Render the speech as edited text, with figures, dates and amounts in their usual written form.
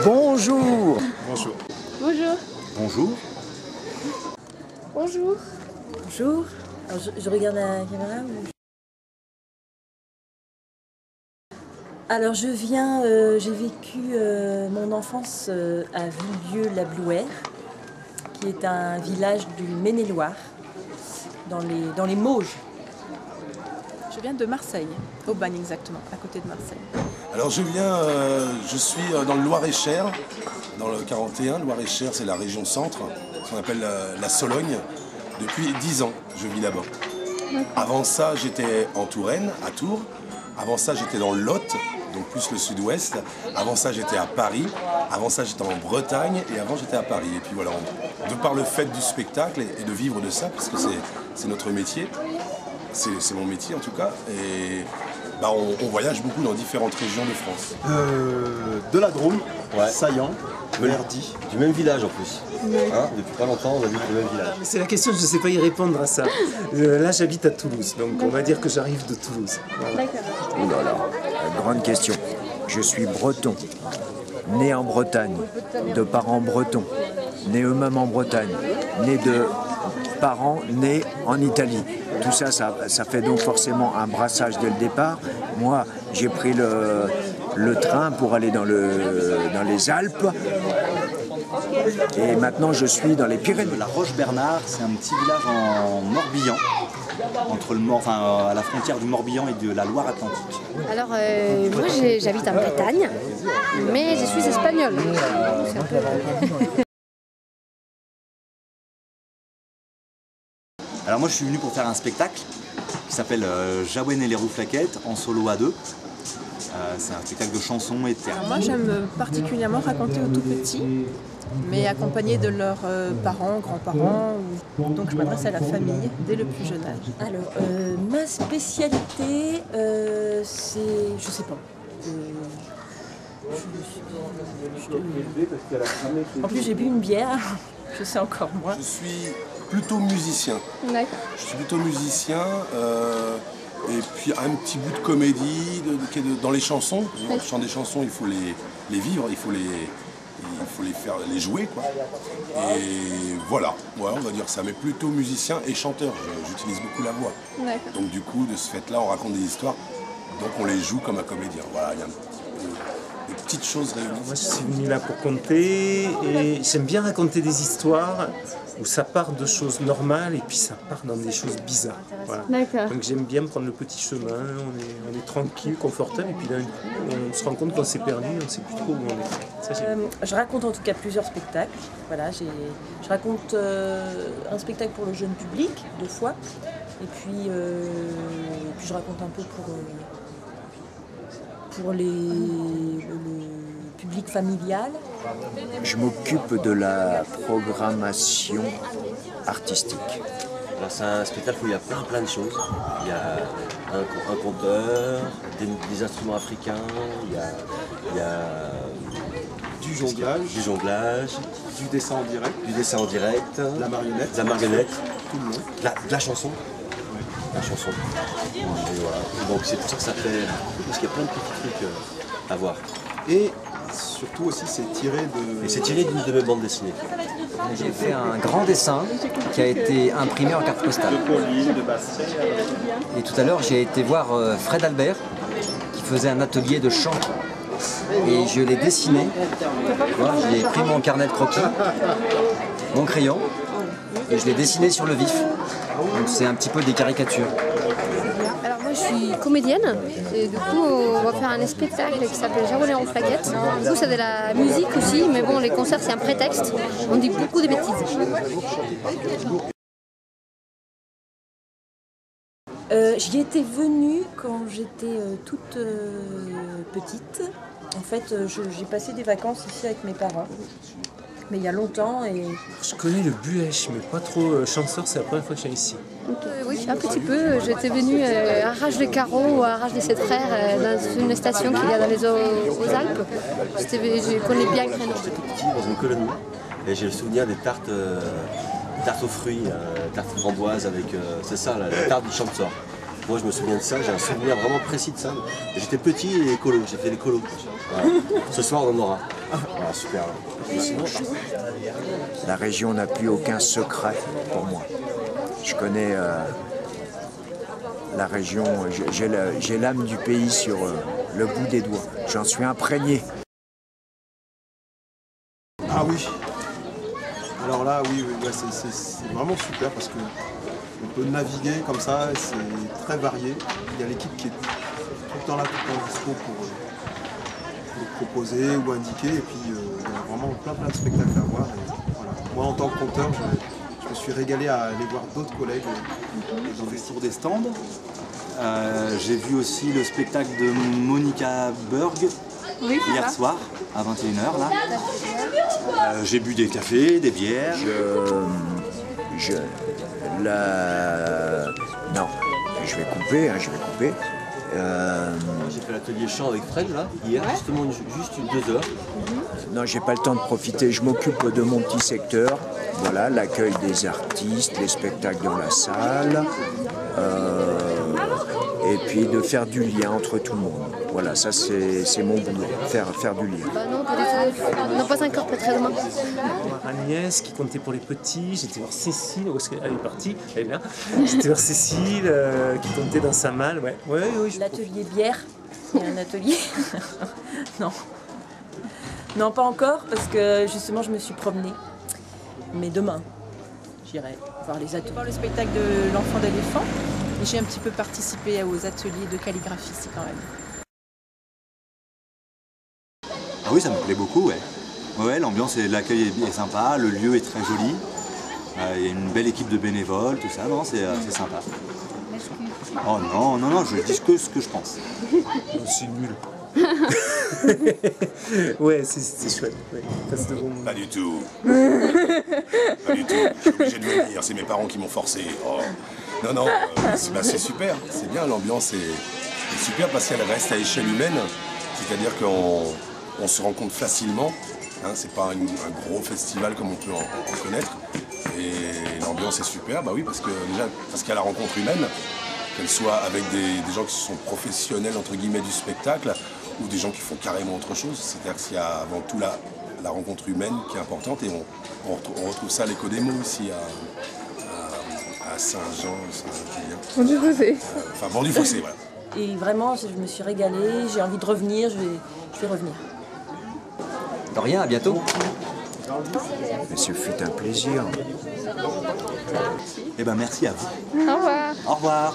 Bonjour. Bonjour. Bonjour. Bonjour. Bonjour. Bonjour. Alors, je regarde la caméra ou... Alors je viens, j'ai vécu mon enfance à Villieu-la-Blouère, qui est un village du Maine-et-Loire, dans les Mauges. Je viens de Marseille, au Bagne exactement, à côté de Marseille. Alors je suis dans le Loir-et-Cher, dans le 41. Le Loir-et-Cher, c'est la région centre, ce qu'on appelle la Sologne. Depuis 10 ans, je vis là-bas. Avant ça, j'étais en Touraine, à Tours. Avant ça, j'étais dans le Lot, donc plus le sud-ouest. Avant ça, j'étais à Paris. Avant ça, j'étais en Bretagne. Et avant, j'étais à Paris. Et puis voilà, de par le fait du spectacle et de vivre de ça, parce que c'est notre métier, c'est mon métier en tout cas, et bah, on voyage beaucoup dans différentes régions de France. De la Drôme, Ouais. Saillant, Verdi. Du même village en plus. Hein, depuis pas longtemps, on habite le même village. C'est la question, je ne sais pas y répondre à ça. Là, j'habite à Toulouse, donc on va dire que j'arrive de Toulouse. Voilà. D'accord. Oh là là, grande question. Je suis breton, né en Bretagne, de parents bretons, né eux-mêmes en Bretagne, né de parents nés en Italie. Tout ça, ça fait donc forcément un brassage dès le départ. Moi, j'ai pris le train pour aller dans les Alpes. Et maintenant, je suis dans les Pyrénées. La Roche-Bernard, c'est un petit village en Morbihan, à la frontière du Morbihan et de la Loire-Atlantique. Alors, moi j'habite en Bretagne, mais je suis espagnole. C'est un peu- Alors moi je suis venu pour faire un spectacle qui s'appelle Jaouen et les Rouflaquettes en solo à deux. C'est un spectacle de chansons et de théâtre. Alors moi j'aime particulièrement raconter aux tout petits, mais accompagnés de leurs parents, grands-parents, donc je m'adresse à la famille dès le plus jeune âge. Alors, ma spécialité, c'est... je sais pas. En plus, j'ai bu une bière, je sais encore moins. Je suis plutôt musicien. D'accord. Je suis plutôt musicien, et puis un petit bout de comédie dans les chansons. Quand je chante des chansons, il faut les vivre, il faut les jouer, quoi. Et voilà, ouais, on va dire ça, mais plutôt musicien et chanteur. J'utilise beaucoup la voix. D'accord. Donc du coup, de ce fait-là, on raconte des histoires, donc on les joue comme un comédien. Voilà, il y a des petites choses réunies. Moi, je suis venu là pour conter et j'aime bien raconter des histoires où ça part de choses normales et puis ça part dans des choses bizarres. Voilà. D'accord. Donc j'aime bien prendre le petit chemin, on est tranquille, confortable et puis d'un coup on se rend compte qu'on s'est perdu, on ne sait plus trop où on est. Ça, j'aime. Je raconte en tout cas plusieurs spectacles. Voilà, je raconte un spectacle pour le jeune public, 2 fois. Et puis je raconte un peu pour le public familial. Je m'occupe de la programmation artistique. Alors, c'est un spectacle où il y a plein de choses. Il y a un conteur, des instruments africains, il y a Du jonglage, du dessin en direct, la marionnette, tout le long. de la chanson. La chanson. Et voilà. Donc c'est pour ça que ça fait... Parce qu'il y a plein de petits trucs à voir. Et surtout aussi, c'est tiré de... Et c'est tiré d'une de mes bandes dessinées. J'ai fait un grand dessin qui a été imprimé en carte postale. De Pauline, de Bastien. Et tout à l'heure, j'ai été voir Fred Albert qui faisait un atelier de chant. Et je l'ai dessiné. Voilà, j'ai pris mon carnet de croquis, mon crayon, et je l'ai dessiné sur le vif. Donc c'est un petit peu des caricatures. Alors moi je suis comédienne et du coup on va faire un spectacle qui s'appelle Jaouen et les Rouflaquettes. Du coup c'est de la musique aussi, mais bon les concerts c'est un prétexte. On dit beaucoup de bêtises. J'y étais venue quand j'étais toute petite. En fait, j'ai passé des vacances ici avec mes parents, mais il y a longtemps. Et Je connais le Buèche, mais pas trop Champsaur, c'est la première fois que je viens ici. Oui, un petit peu. J'étais venue à Arrache-les-Carreaux ou à Arrache-les-Sept Frères, dans une station qu'il y a dans les aux Alpes. Je connais bien Crénon. J'étais petit dans une colonie et j'ai le souvenir des tartes aux fruits, tartes framboises avec... c'est ça, la tarte du Champsaur. Moi je me souviens de ça, j'ai un souvenir vraiment précis de ça. J'étais petit et écolo, j'ai fait l'écolo. Voilà. Ce soir on en aura. Voilà, super. La région n'a plus aucun secret pour moi. Je connais la région, j'ai l'âme du pays sur le bout des doigts. J'en suis imprégné. Ah oui. Alors là, oui, ouais, c'est vraiment super parce que on peut naviguer comme ça, c'est très varié. Il y a l'équipe qui est tout le temps là, tout le temps dispo pour proposer ou indiquer. Et puis il y a vraiment plein de spectacles à voir. Et voilà. Moi, en tant que conteur, je me suis régalé à aller voir d'autres collègues dans des tours des stands. J'ai vu aussi le spectacle de Monica Berg hier soir à 21h là. J'ai bu des cafés, des bières. Non, je vais couper, J'ai fait l'atelier chant avec Fred là, hier, justement juste 2 heures. Non, j'ai pas le temps de profiter. Je m'occupe de mon petit secteur. Voilà, l'accueil des artistes, les spectacles dans la salle. Et puis de faire du lien entre tout le monde. Voilà, ça c'est mon boulot, faire du lien. Bah non, pas du tout. Non, pas encore, peut-être demain. Agnès qui comptait pour les petits, j'étais voir Cécile, où est-ce qu'elle est partie? Elle est là. J'étais voir Cécile qui comptait dans sa malle, ouais. L'atelier bière, il y a un atelier. Non. Non, pas encore, parce que justement je me suis promenée. Mais demain, j'irai voir les ateliers. Voir le spectacle de l'enfant d'éléphant. Et j'ai un petit peu participé aux ateliers de calligraphie ici quand même. Ah oui, ça me plaît beaucoup, ouais. Ouais, l'ambiance et l'accueil est sympa, le lieu est très joli. Il y a une belle équipe de bénévoles, tout ça, non, c'est sympa. Oh non, je dis que ce que je pense. C'est nul. Ouais, c'est chouette. Ouais. Pas du tout. Pas du tout. Je suis obligé de venir, c'est mes parents qui m'ont forcé. Oh. Non, c'est super. C'est bien, l'ambiance est super parce qu'elle reste à échelle humaine. C'est-à-dire qu'on se rencontre facilement. Hein, c'est pas un gros festival comme on peut en connaître. Et l'ambiance est super, bah oui, parce qu'il y a la rencontre humaine, qu'elle soit avec des gens qui sont professionnels entre guillemets du spectacle ou des gens qui font carrément autre chose. C'est-à-dire qu'il y a avant tout la rencontre humaine qui est importante et on retrouve ça à l'Éco-Démo ici à Saint-Jean, Bond-du-Fossé. Enfin Bond-du-Fossé, voilà. Et vraiment, je me suis régalée, j'ai envie de revenir, je vais revenir. De rien, à bientôt. Mais ce fut un plaisir. Eh ben merci à vous. Au revoir. Au revoir.